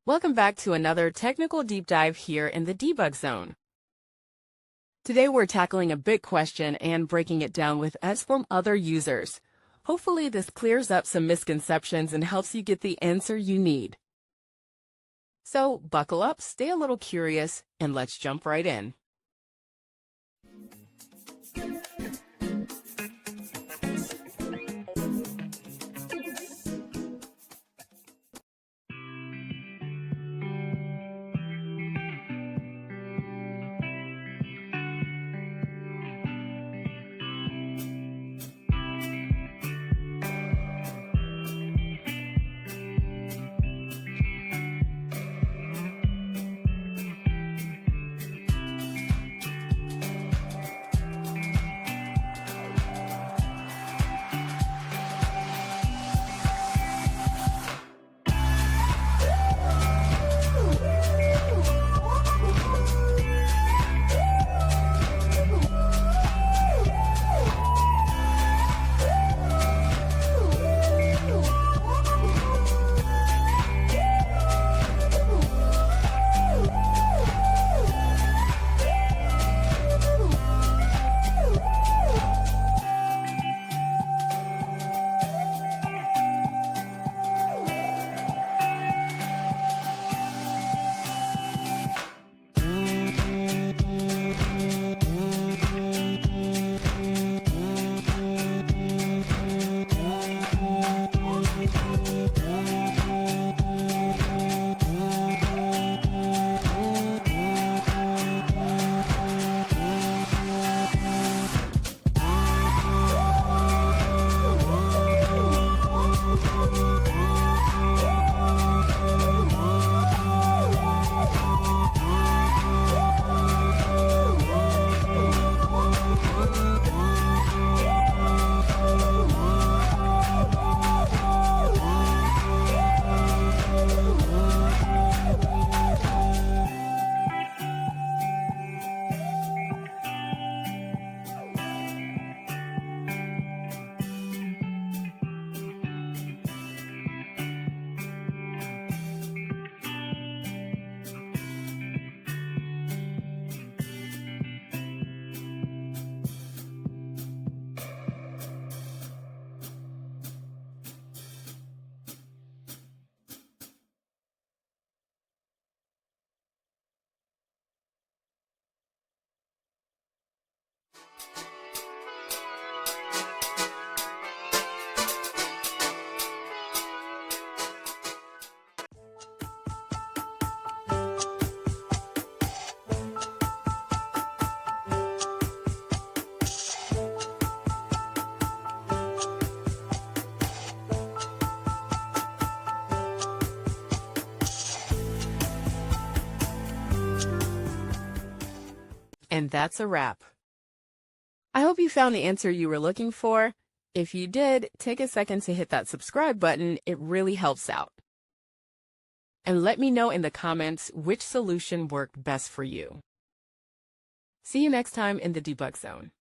Welcome back to another technical deep dive here in the debug zone. Today we're tackling a big question and breaking it down with us from other users. Hopefully this clears up some misconceptions and helps you get the answer you need. So buckle up, stay a little curious, and let's jump right in. And that's a wrap. I hope you found the answer you were looking for. If you did, take a second to hit that subscribe button. It really helps out. And let me know in the comments which solution worked best for you. See you next time in the debug zone.